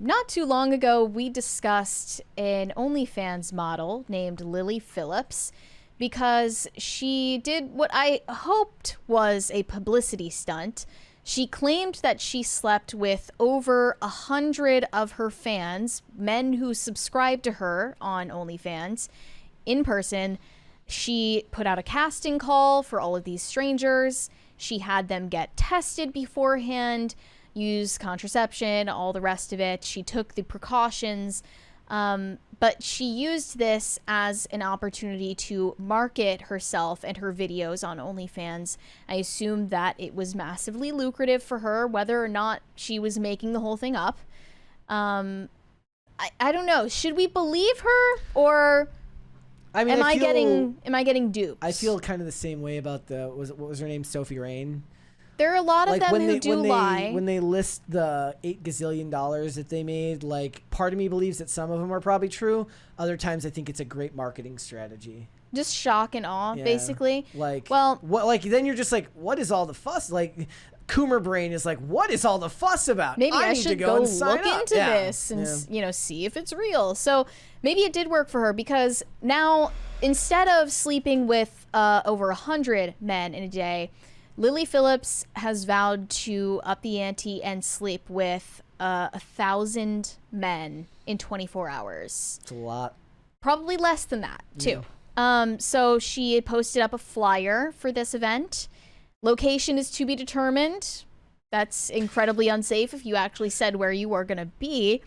Not too long ago, we discussed an OnlyFans model named Lily Phillips because she did what I hoped was a publicity stunt. She claimed that she slept with over 100 of her fans, men who subscribed to her on OnlyFans, in person. She put out a casting call for all of these strangers. She had them get tested beforehand, use contraception, all the rest of it. She took the precautions, but she used this as an opportunity to market herself and her videos on OnlyFans. I assumed that it was massively lucrative for her, whether or not she was making the whole thing up. I don't know. Should we believe her, or am I getting duped? I feel kind of the same way about what was her name? Sophie Rain. There are a lot of them who do lie. When they list the $8 gazillion that they made, like, part of me believes that some of them are probably true. Other times I think it's a great marketing strategy. Just shock and awe, basically. Like, well, then you're just like, what is all the fuss? Like, Coomer brain is like, what is all the fuss about? Maybe I should go look into this and see if it's real. So maybe it did work for her, because now, instead of sleeping with over 100 men in a day, Lily Phillips has vowed to up the ante and sleep with 1,000 men in 24 hours. It's a lot. Probably less than that, too. So she had posted up a flyer for this event. Location is to be determined. That's incredibly unsafe if you actually said where you were going to be.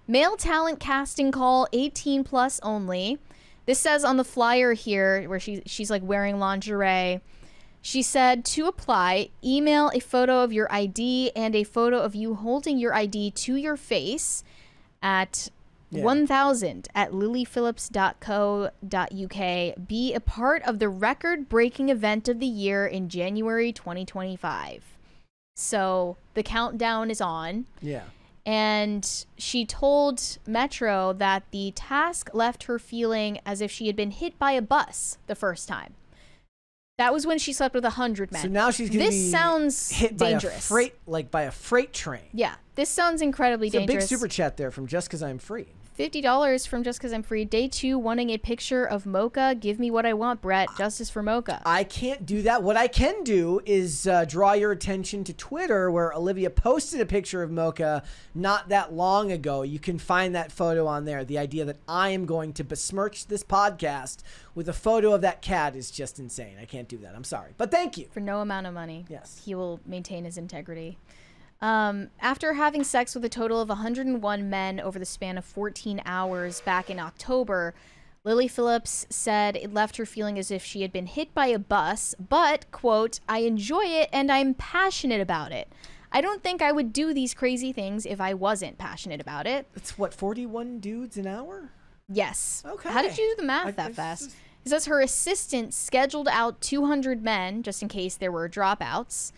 Male talent casting call, 18 plus only. This says on the flyer here, where she's like wearing lingerie, she said, to apply, email a photo of your ID and a photo of you holding your ID to your face at 1000 at lilyphillips.co.uk. Be a part of the record-breaking event of the year in January 2025. So the countdown is on. Yeah. And she told Metro that the task left her feeling as if she had been hit by a bus the first time. That was when she slept with 100 men. So now she's going to be sounds hit dangerous. by a freight train. Yeah, this sounds incredibly dangerous. A big super chat there from Just 'Cause I'm Free. $50 from Just 'Cause I'm Free. Day 2, wanting a picture of Mocha. Give me what I want, Brett. Justice for Mocha. I can't do that. What I can do is draw your attention to Twitter, where Olivia posted a picture of Mocha not that long ago. You can find that photo on there. The idea that I am going to besmirch this podcast with a photo of that cat is just insane. I can't do that. I'm sorry. But thank you. For no amount of money. Yes. He will maintain his integrity. After having sex with a total of 101 men over the span of 14 hours back in October, Lily Phillips said it left her feeling as if she had been hit by a bus, but, quote, I enjoy it and I'm passionate about it. I don't think I would do these crazy things if I wasn't passionate about it. It's what, 41 dudes an hour? Yes. Okay. How did you do the math that fast? It says her assistant scheduled out 200 men, just in case there were dropouts,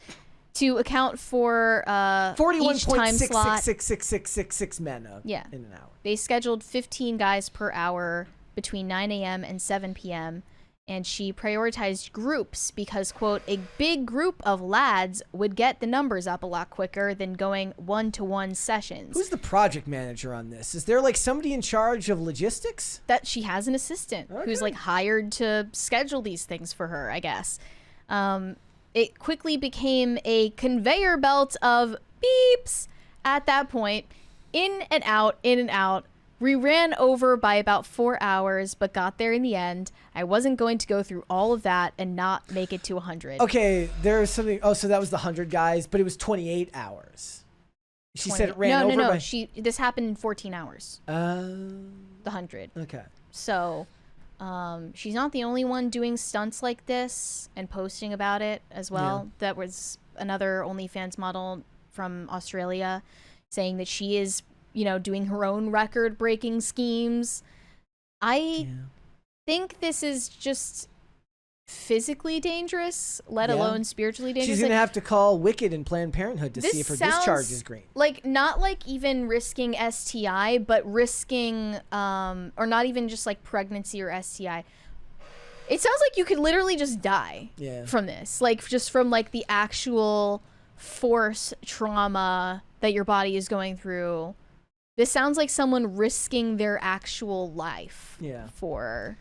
to account for each time slot. 41.66666 men in an hour. They scheduled 15 guys per hour between 9 a.m. and 7 p.m. And she prioritized groups because, quote, a big group of lads would get the numbers up a lot quicker than going one-to-one sessions. Who's the project manager on this? Is there like somebody in charge of logistics? That she has an assistant who's like hired to schedule these things for her, I guess. It quickly became a conveyor belt of beeps at that point. In and out, in and out. We ran over by about 4 hours, but got there in the end. I wasn't going to go through all of that and not make it to 100. Okay, there's something. Oh, so that was the 100 guys, but it was 28 hours. She said it ran over. No. This happened in 14 hours. The 100. Okay. So, she's not the only one doing stunts like this and posting about it as well. Yeah. That was another OnlyFans model from Australia saying that she is, doing her own record-breaking schemes. I think this is just physically dangerous, let alone spiritually dangerous. She's going to have to call Wicked and Planned Parenthood to see if her discharge is green. Like, not like even risking STI, but risking, or not even just like pregnancy or STI. It sounds like you could literally just die from this. Like, just from like the actual force trauma that your body is going through This sounds like someone risking their actual life for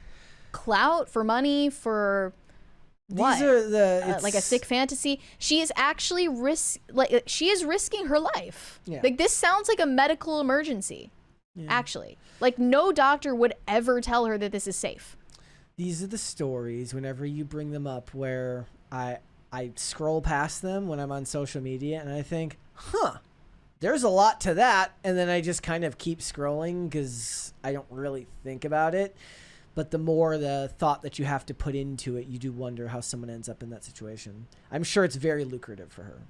clout, for money, for what? These are the like a sick fantasy. She is actually she is risking her life. Yeah. Like this sounds like a medical emergency. Yeah. Actually, like no doctor would ever tell her that this is safe. These are the stories whenever you bring them up where I scroll past them when I'm on social media and I think, there's a lot to that. And then I just kind of keep scrolling because I don't really think about it. But the more the thought that you have to put into it, you do wonder how someone ends up in that situation. I'm sure it's very lucrative for her.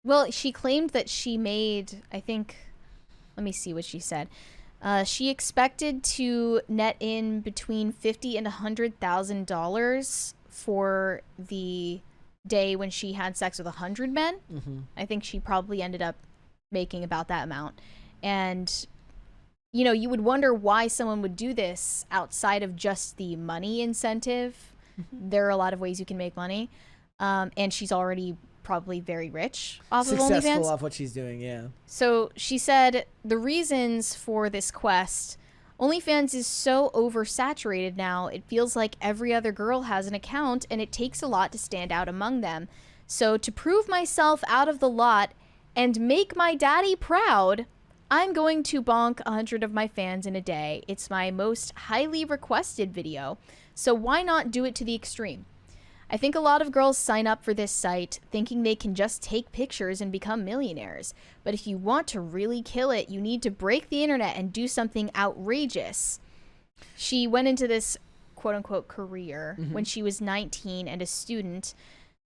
Well, she claimed that she made, I think, let me see what she said. She expected to net in between $50,000 and $100,000 for the day when she had sex with 100 men. Mm-hmm. I think she probably ended up making about that amount. And, you know, you would wonder why someone would do this outside of just the money incentive. Mm-hmm. There are a lot of ways you can make money. And she's already probably very rich off of OnlyFans. Successful off what she's doing, yeah. So she said the reasons for this quest, OnlyFans is so oversaturated now, it feels like every other girl has an account and it takes a lot to stand out among them. So to prove myself out of the lot and make my daddy proud, I'm going to bonk 100 of my fans in a day. It's my most highly requested video, so why not do it to the extreme? I think a lot of girls sign up for this site thinking they can just take pictures and become millionaires. But if you want to really kill it, you need to break the internet and do something outrageous. She went into this quote-unquote career when she was 19 and a student.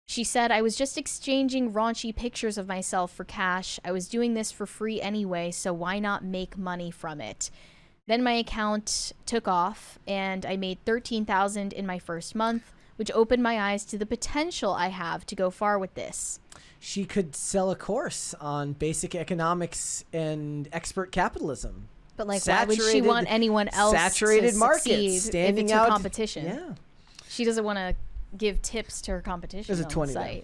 She said, I was just exchanging raunchy pictures of myself for cash. I was doing this for free anyway, so why not make money from it? Then my account took off, and I made $13,000 in my first month, which opened my eyes to the potential I have to go far with this. She could sell a course on basic economics and expert capitalism. But like, why would she want anyone else saturated to markets succeed standing if it's out her competition? Yeah. She doesn't want to give tips to her competition There's a on 20 the site. there.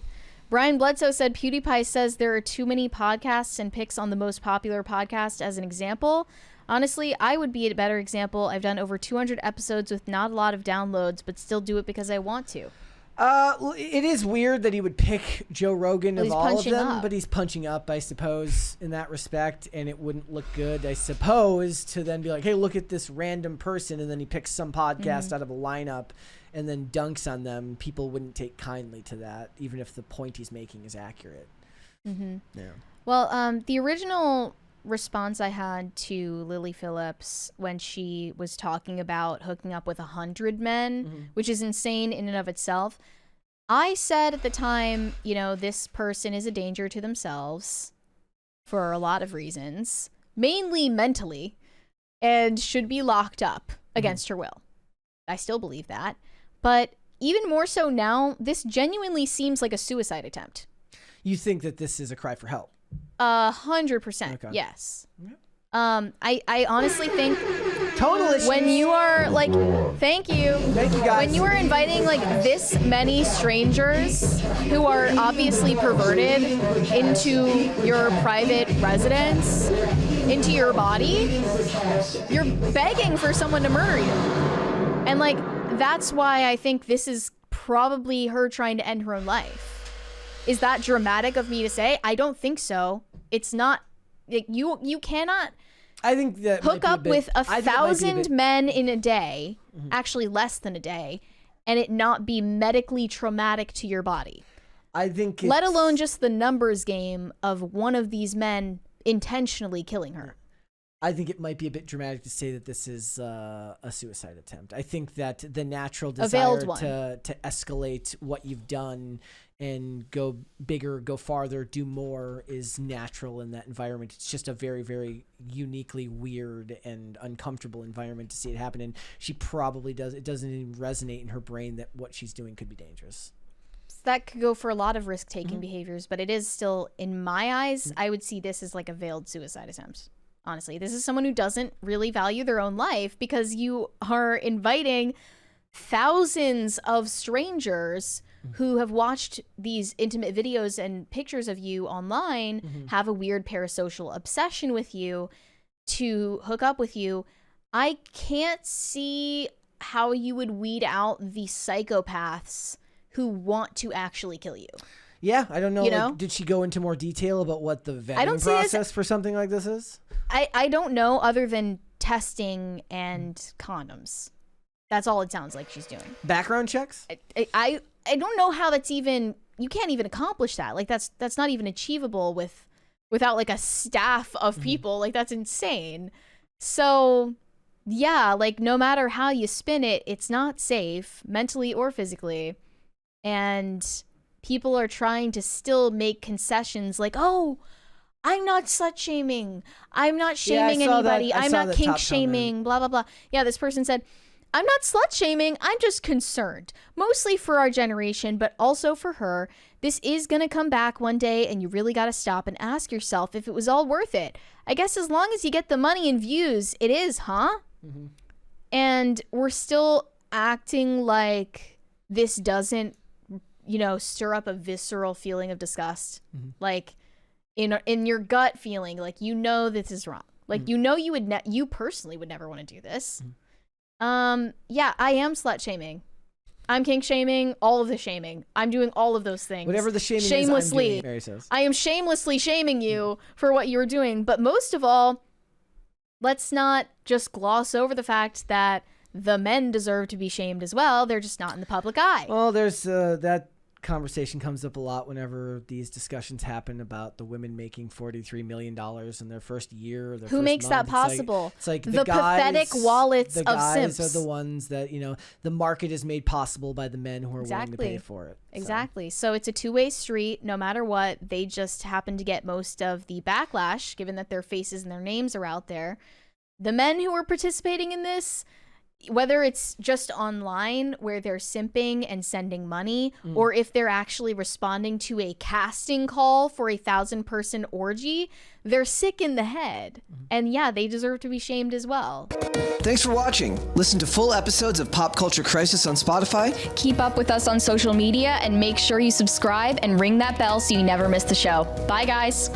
Brian Bledsoe said PewDiePie says there are too many podcasts and picks on the most popular podcast as an example. Honestly, I would be a better example. I've done over 200 episodes with not a lot of downloads, but still do it because I want to. It is weird that he would pick Joe Rogan of all of them, up. but he's punching up, I suppose, in that respect, and it wouldn't look good, I suppose, to then be like, hey, look at this random person, and then he picks some podcast out of a lineup and then dunks on them. People wouldn't take kindly to that, even if the point he's making is accurate. Mm-hmm. Yeah. Well, the original response I had to Lily Phillips when she was talking about hooking up with 100 men, which is insane in and of itself. I said at the time, you know, this person is a danger to themselves for a lot of reasons, mainly mentally, and should be locked up against her will. I still believe that. But even more so now, this genuinely seems like a suicide attempt. You think that this is a cry for help? 100%. Okay. Yes. Okay. I honestly think total when you are like, thank you guys. When you are inviting like this many strangers who are obviously perverted into your private residence, into your body, you're begging for someone to murder you. And like, that's why I think this is probably her trying to end her own life. Is that dramatic of me to say? I don't think so. It's not. You cannot. I think that hook up with 1,000 men in a day, actually less than a day, and it not be medically traumatic to your body. I think. Let alone just the numbers game of one of these men intentionally killing her. I think it might be a bit dramatic to say that this is a suicide attempt. I think that the natural desire to escalate what you've done and go bigger, go farther, do more is natural in that environment. It's just a very, very uniquely weird and uncomfortable environment to see it happen. And she probably does. It doesn't even resonate in her brain that what she's doing could be dangerous. That could go for a lot of risk-taking behaviors, but it is still, in my eyes, I would see this as like a veiled suicide attempt. Honestly, this is someone who doesn't really value their own life because you are inviting thousands of strangers who have watched these intimate videos and pictures of you online, have a weird parasocial obsession with you, to hook up with you, I can't see how you would weed out the psychopaths who want to actually kill you. Yeah, I don't know. You know? Did she go into more detail about what the vetting process for something like this is? I don't know, other than testing and condoms. That's all it sounds like she's doing. Background checks? I don't know how that's even, you can't even accomplish that. Like that's not even achievable without like a staff of people. Like that's insane. So yeah, like no matter how you spin it, it's not safe mentally or physically. And people are trying to still make concessions like, oh, I'm not slut shaming. I'm not shaming anybody. I'm not kink shaming, blah, blah, blah. Yeah, this person said, I'm not slut shaming. I'm just concerned, mostly for our generation, but also for her. This is going to come back one day, and you really got to stop and ask yourself if it was all worth it. I guess as long as you get the money and views, it is, huh? Mm-hmm. And we're still acting like this doesn't, stir up a visceral feeling of disgust. Mm-hmm. Like in your gut feeling, like, this is wrong. Like, mm-hmm. You personally would never want to do this. Mm-hmm. Yeah, I am slut shaming. I'm kink shaming, all of the shaming. I'm doing all of those things. Whatever the shaming shamelessly, is, I'm doing, Mary says. I am shamelessly shaming you for what you were doing. But most of all, let's not just gloss over the fact that the men deserve to be shamed as well. They're just not in the public eye. Well, there's that conversation comes up a lot whenever these discussions happen about the women making $43 million in their first year. Or their Who first makes month. that possible? It's like the guys, pathetic wallets of simps. are the ones that, the market is made possible by the men who are willing to pay for it. Exactly. So it's a two-way street. No matter what, they just happen to get most of the backlash, given that their faces and their names are out there. The men who are participating in this, whether it's just online where they're simping and sending money, or if they're actually responding to a casting call for a 1,000-person orgy, they're sick in the head. And yeah, they deserve to be shamed as well. Thanks for watching. Listen to full episodes of Pop Culture Crisis on Spotify. Keep up with us on social media and make sure you subscribe and ring that bell so you never miss the show. Bye, guys.